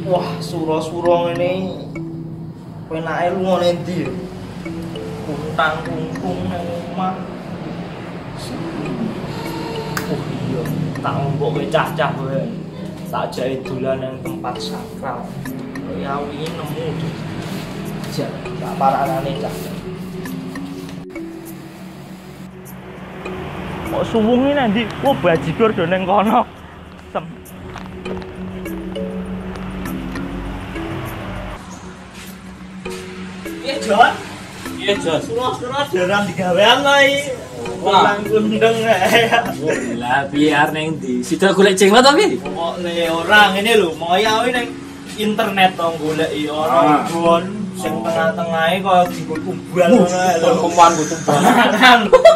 Wah, suro-suro ini penake lunga endi? Kuntang kungkung nang omah. Oh iya, tak ombok kowe cah-cah kowe. Tak jake dolan nang tempat sakral. Ya wingi nemu deh. Jak, tak paranane cah. Kok suwungi nang ndi? Oh, bajigur do ning kono. Sem. Iya, Jon. Iya, Jon. Suruh-suruh jarang digawean iki. Wah, gundeng ae. Lah biar neng ndi? Sida golek jenglot tapi? Pokoknya orang ini lho, moya ning internet to goleki ora ibon sing tengah-tengahe kaya dikumbal ngono lho. Kumpulan kutumbal.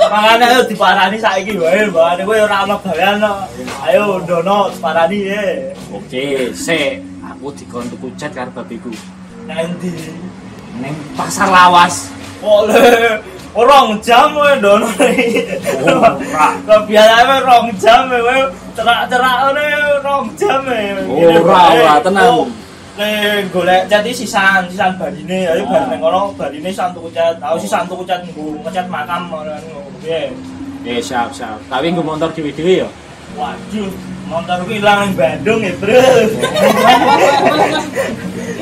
Makane ayo diparani saiki wae, mbane kowe ora ana gawean kok. Ayo ndono diparani ye. Oke, sik. Aku dikon tuku cat karo babiku. Nang ndi? Neng pasar lawas. Kok le 2 jam kowe ndono iki. Ora. Kok biasane 2 jam kowe cerak-cerak ngene 2 jam e. Ora, tenang. Golek cat iki sisan barine. Ayo bar ning kono barine sisan tuku cat. Aku sisan tuku cat nggo ngecat makam ngono. Piye? Siap. Tapi nggo motor dhewe-dhewe ya. Waduh, motor ku ilang ning Bandung ya, Bro.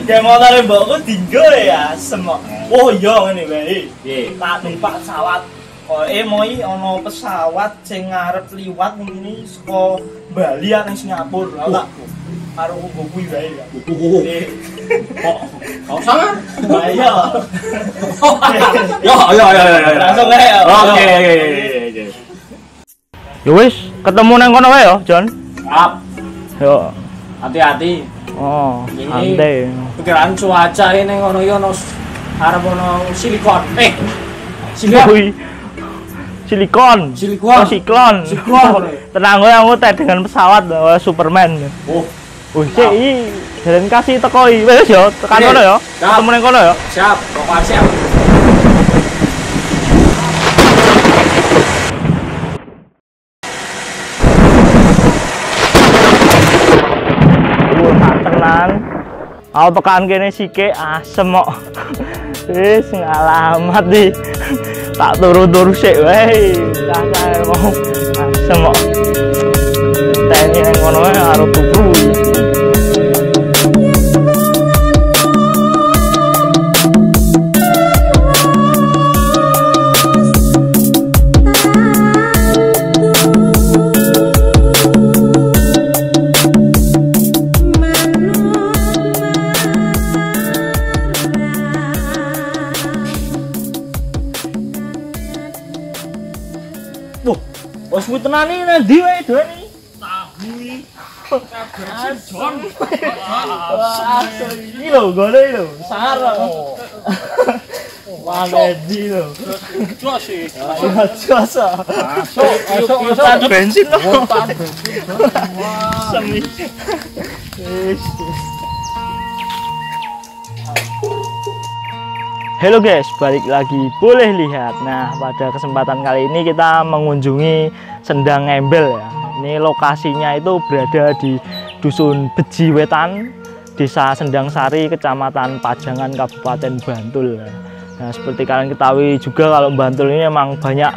Ya motor mbokku dinggo ya semok. Oh iya ngene wae. Piye? Tak numpak pesawat. Koe moi ana pesawat sing ngarep liwat ngene saka Bali nang Singapura. Lah karo nggo kuwi wae ya. Kok salah? Ayo. Yo. Langsung ae. Oke. Ya wis, ketemu nang kono wae ya, Jon. Siap. Yo. Hati-hati. Oh, Ini santai. pikiran cuaca ini ngono yo ono arep ono silikon. Silikon. Wih. Silikon. Silikon. Oh, siklon. Tenang gue aku teh dengan pesawat Superman. Oh, Wih, sik iki jalan kasih teko iki. Wis yo, tekan kono ya. Ketemu nang kono ya. siap. Pokoknya siap. Tenang. Aku tekan kene sike asem kok. Wis ngalamat di. Tak turu-turu sik wae. Cah-cah mau asem kok. Teni nang kono wae arep tuku. Wes kuwi tenan iki nang ndi wae doan iki? Tahu iki. Jon. Iki lho gone iki lho, sangar kok. Wah, ndi lho. Jos sih. Jos. Masuk bensin lho. Semi. Wis. Halo guys, balik lagi boleh lihat. Nah, pada kesempatan kali ini kita mengunjungi Sendang Ngembel ya. Ini lokasinya itu berada di Dusun Beji Wetan, Desa Sendang Sari, Kecamatan Pajangan, Kabupaten Bantul. Nah, seperti kalian ketahui juga kalau Bantul ini memang banyak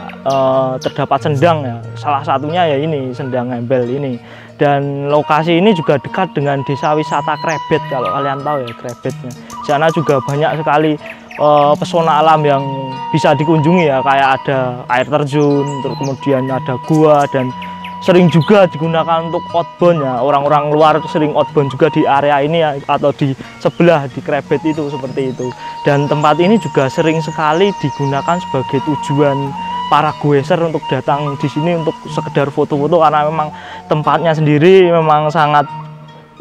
terdapat sendang ya. Salah satunya ya ini Sendang Ngembel ini. Dan lokasi ini juga dekat dengan desa wisata Krebet, kalau kalian tahu ya Krebetnya. Di sana juga banyak sekali pesona alam yang bisa dikunjungi ya, kayak ada air terjun, terus kemudian ada gua, dan sering juga digunakan untuk outbound ya. Orang-orang luar sering outbound juga di area ini ya, atau di sebelah di Krebet itu seperti itu. Dan tempat ini juga sering sekali digunakan sebagai tujuan para goeser untuk datang di sini untuk sekedar foto-foto, karena memang tempatnya sendiri memang sangat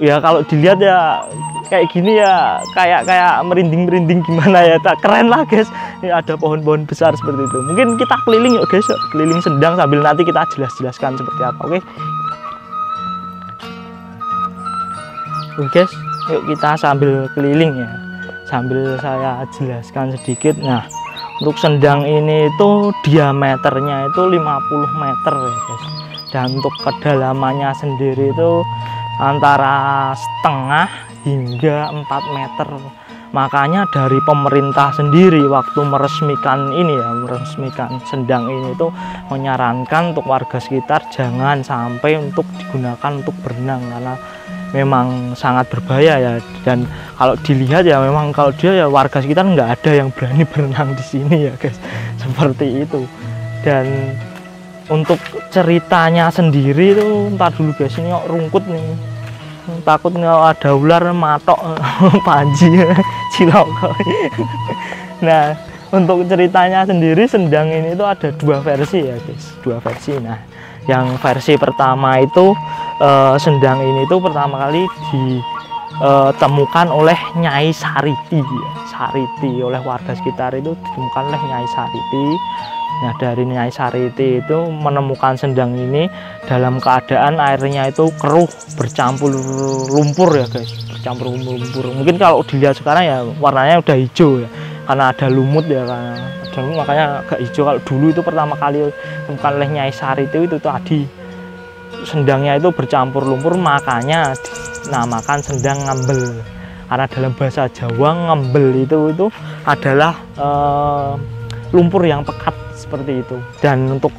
ya, kalau dilihat ya kayak gini ya, kayak merinding gimana ya, tak keren lah guys. Ini ada pohon-pohon besar seperti itu. Mungkin kita keliling yuk guys, keliling Sendang sambil nanti kita jelaskan seperti apa. Oke guys, yuk kita sambil keliling ya, sambil saya jelaskan sedikit. Nah, untuk Sendang ini itu diameternya itu 50 meter ya guys, dan untuk kedalamannya sendiri itu antara setengah hingga 4 meter. Makanya dari pemerintah sendiri waktu meresmikan ini ya, meresmikan Sendang ini itu menyarankan untuk warga sekitar jangan sampai untuk digunakan untuk berenang, karena memang sangat berbahaya ya. Dan kalau dilihat ya memang kalau dia ya warga sekitar nggak ada yang berani berenang di sini ya guys, seperti itu. Dan untuk ceritanya sendiri itu entar dulu guys, ini kok rungkut nih, takut kalau ada ular matok panji ciloko. Nah, untuk ceritanya sendiri Sendang ini itu ada 2 versi ya guys, 2 versi. Nah, yang versi pertama itu Sendang ini itu pertama kali ditemukan oleh Nyai Sariti ya. Sariti oleh warga sekitar itu ditemukan oleh Nyai Sariti. Nah, dari Nyai Sariti itu menemukan Sendang ini dalam keadaan airnya itu keruh bercampur lumpur ya guys, bercampur lumpur. Mungkin kalau dilihat sekarang ya warnanya udah hijau ya, karena ada lumut ya, karena ada lumut makanya agak hijau. Kalau dulu itu pertama kali ditemukan oleh Nyai Sariti itu tadi Sendangnya itu bercampur lumpur, makanya dinamakan Sendang Ngambel. Karena dalam bahasa Jawa ngambel itu adalah lumpur yang pekat seperti itu. Dan untuk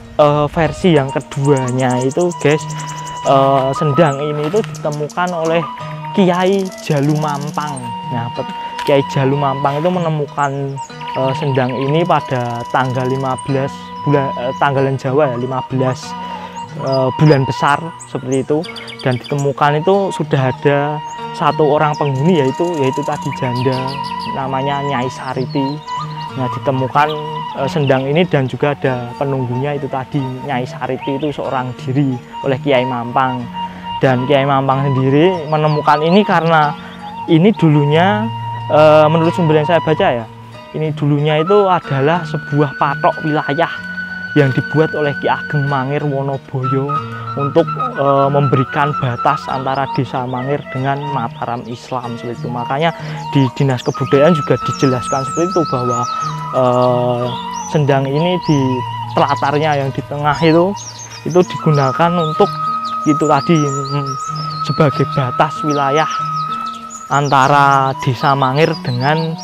versi yang keduanya itu guys, Sendang ini itu ditemukan oleh Kiai Jalu Mampang. Nah, Kiai Jalu Mampang itu menemukan Sendang ini pada tanggal 15 bulan tanggalan Jawa ya, 15 bulan besar seperti itu. Dan ditemukan itu sudah ada 1 orang penghuni, yaitu tadi janda namanya Nyai Sariti. Nah, ditemukan Sendang ini dan juga ada penunggunya itu tadi Nyai Sariti itu seorang diri oleh Kiai Mampang. Dan Kiai Mampang sendiri menemukan ini karena ini dulunya menurut sumber yang saya baca ya, ini dulunya itu adalah sebuah patok wilayah yang dibuat oleh Ki Ageng Mangir Wonoboyo untuk memberikan batas antara Desa Mangir dengan Mataram Islam seperti itu. Makanya di Dinas Kebudayaan juga dijelaskan seperti itu bahwa Sendang ini di telatarnya yang di tengah itu digunakan untuk itu tadi sebagai batas wilayah antara Desa Mangir dengan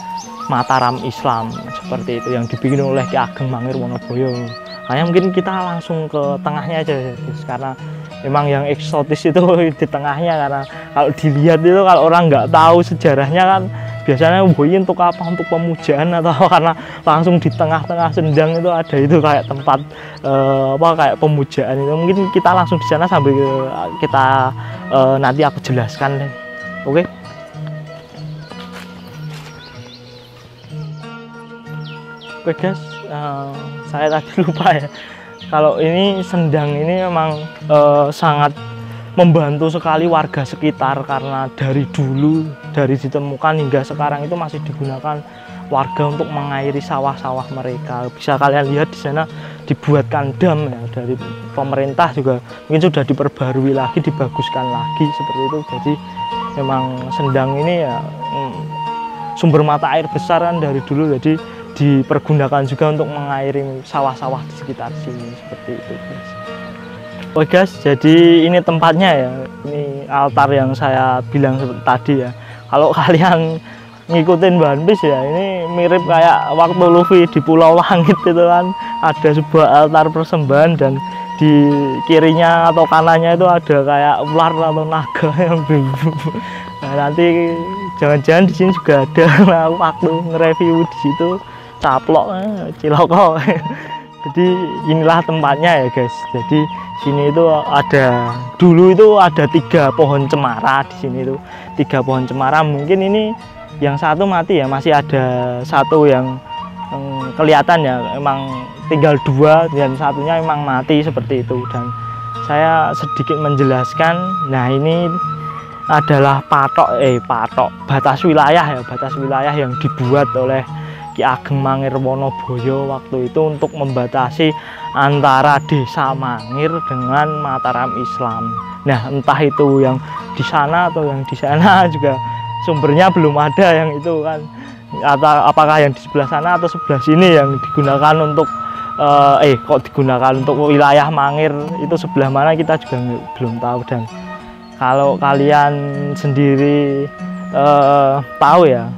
Mataram Islam seperti itu, yang dibikin oleh Ki Ageng Mangir Wonoboyo. Makanya mungkin kita langsung ke tengahnya aja guys, karena memang yang eksotis itu di tengahnya. Karena kalau dilihat itu kalau orang nggak tahu sejarahnya kan biasanya untuk apa, untuk pemujaan atau karena langsung di tengah-tengah Sendang itu ada itu kayak tempat kayak pemujaan itu. Mungkin kita langsung di sana sambil kita nanti aku jelaskan deh. Oke. Oke guys, saya tadi lupa ya, kalau ini Sendang ini memang sangat membantu sekali warga sekitar, karena dari dulu, dari ditemukan hingga sekarang itu masih digunakan warga untuk mengairi sawah-sawah mereka. Bisa kalian lihat di sana dibuatkan dam ya, dari pemerintah juga mungkin sudah diperbarui lagi, dibaguskan lagi seperti itu. Jadi memang Sendang ini ya sumber mata air besar kan dari dulu, jadi dipergunakan juga untuk mengairi sawah-sawah di sekitar sini seperti itu guys. Oke guys, jadi ini tempatnya ya, ini altar yang saya bilang seperti tadi ya. Kalau kalian ngikutin One Piece ya, ini mirip kayak waktu Luffy di Pulau Langit itu kan, ada sebuah altar persembahan dan di kirinya atau kanannya itu ada kayak ular atau naga yang berburu. Nah, nanti jangan-jangan di sini juga ada. Nah, waktu nge-review di situ caplok ciloko. Jadi inilah tempatnya ya guys. Jadi sini itu ada, dulu itu ada 3 pohon cemara di sini itu, 3 pohon cemara. Mungkin ini yang satu mati ya, masih ada 1 yang kelihatan ya, emang tinggal 2 dan satunya memang mati seperti itu. Dan saya sedikit menjelaskan. Nah, ini adalah patok batas wilayah ya, batas wilayah yang dibuat oleh Ki Ageng Mangir Wonoboyo waktu itu untuk membatasi antara Desa Mangir dengan Mataram Islam. Nah, entah itu yang di sana atau yang di sana juga sumbernya belum ada yang itu kan, atau apakah yang di sebelah sana atau sebelah sini yang digunakan untuk kok digunakan untuk wilayah Mangir itu sebelah mana kita juga belum tahu. Dan Kalau kalian sendiri tahu ya,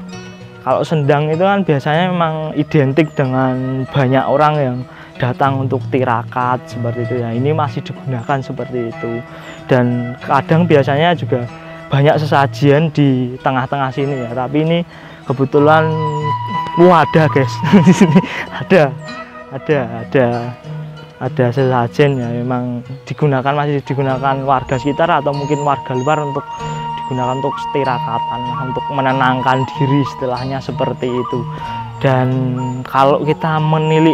kalau sendang itu kan biasanya memang identik dengan banyak orang yang datang untuk tirakat seperti itu ya. Ini masih digunakan seperti itu, dan kadang biasanya juga banyak sesajian di tengah-tengah sini ya. Tapi ini kebetulan ada guys, di sini ada sesajen ya, memang masih digunakan warga sekitar atau mungkin warga luar untuk digunakan untuk tirakatan, untuk menenangkan diri istilahnya seperti itu. Dan kalau kita menilik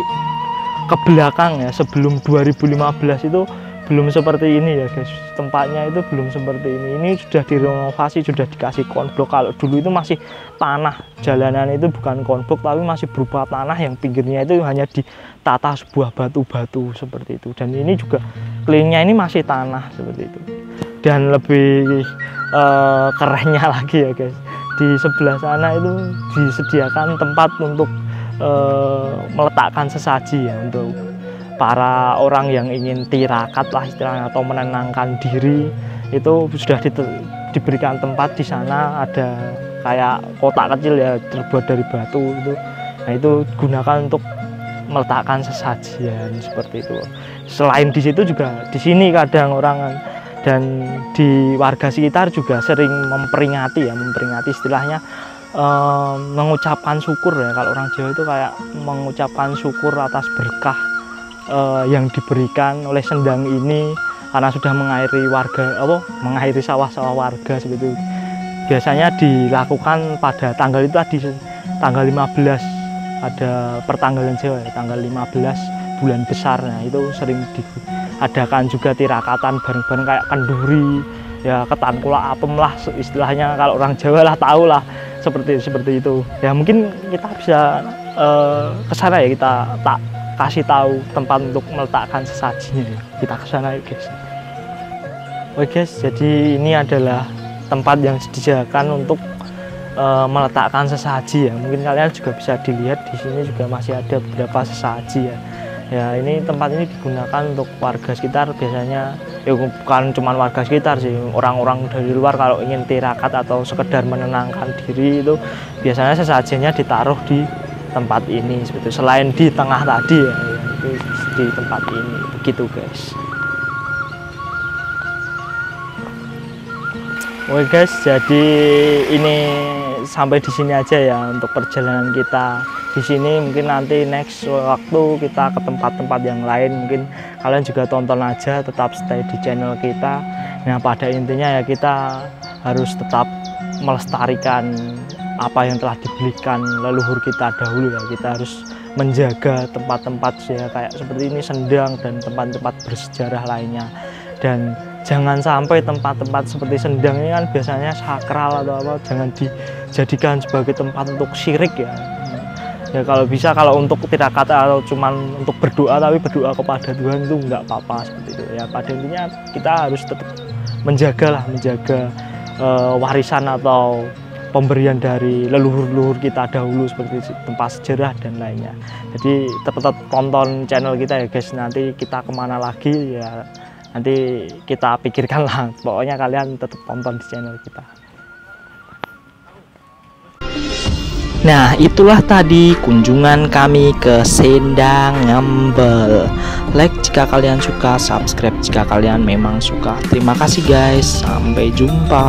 ke belakang ya, sebelum 2015 itu belum seperti ini ya guys, tempatnya itu belum seperti ini sudah direnovasi, sudah dikasih konblok. Kalau dulu itu masih tanah, jalanan itu bukan konblok tapi masih berupa tanah yang pinggirnya itu hanya ditata sebuah batu-batu seperti itu. Dan ini juga kelilingnya ini masih tanah seperti itu. Dan lebih kerennya lagi ya guys, di sebelah sana itu disediakan tempat untuk meletakkan sesaji ya, untuk para orang yang ingin tirakat lah istilahnya, atau menenangkan diri. Itu sudah diberikan tempat di sana, ada kayak kotak kecil ya terbuat dari batu itu. Nah itu gunakan untuk meletakkan sesajian seperti itu. Selain di situ juga di sini kadang orang dan di warga sekitar juga sering memperingati istilahnya mengucapkan syukur ya. Kalau orang Jawa itu kayak mengucapkan syukur atas berkah yang diberikan oleh sendang ini karena sudah mengairi mengairi sawah-sawah warga seperti itu. Biasanya dilakukan pada tanggal itu tadi, tanggal 15, ada pertanggalan Jawa ya, tanggal 15 bulan besar. Nah itu sering diadakan juga tirakatan bareng-bareng kayak kenduri ya, ketan kula apem lah istilahnya, kalau orang Jawa lah tahu lah seperti itu ya. Mungkin kita bisa ke sana ya, kita kasih tahu tempat untuk meletakkan sesajinya ya. Kita ke sana yuk guys. Oke guys, jadi ini adalah tempat yang disediakan untuk meletakkan sesaji ya. Mungkin kalian juga bisa dilihat di sini juga masih ada beberapa sesaji ya. Ya ini tempat ini digunakan untuk warga sekitar biasanya ya, bukan cuma warga sekitar sih, orang-orang dari luar kalau ingin tirakat atau sekedar menenangkan diri itu biasanya sesajinya ditaruh di tempat ini seperti itu. Selain di tengah tadi ya, itu di tempat ini begitu guys. Oke guys, jadi ini sampai di sini aja ya untuk perjalanan kita di sini. Mungkin nanti next waktu kita ke tempat-tempat yang lain, mungkin kalian juga tonton aja, tetap stay di channel kita. Nah pada intinya ya kita harus tetap melestarikan apa yang telah diberikan leluhur kita dahulu ya. Kita harus menjaga tempat-tempat ya kayak seperti ini, sendang dan tempat-tempat bersejarah lainnya. Dan jangan sampai tempat-tempat seperti sendang ini kan biasanya sakral atau apa, jangan dijadikan sebagai tempat untuk syirik ya. Ya kalau bisa, kalau untuk tirakat atau cuman untuk berdoa, tapi berdoa kepada Tuhan itu enggak apa-apa seperti itu ya. Pada intinya kita harus tetap menjaga warisan atau pemberian dari leluhur-leluhur kita dahulu seperti tempat sejarah dan lainnya. Jadi tetap tonton channel kita ya guys. Nanti kita kemana lagi ya nanti kita pikirkan lah. Pokoknya kalian tetap tonton di channel kita. Nah itulah tadi kunjungan kami ke Sendang Ngembel. Like jika kalian suka, subscribe jika kalian memang suka. Terima kasih guys, sampai jumpa.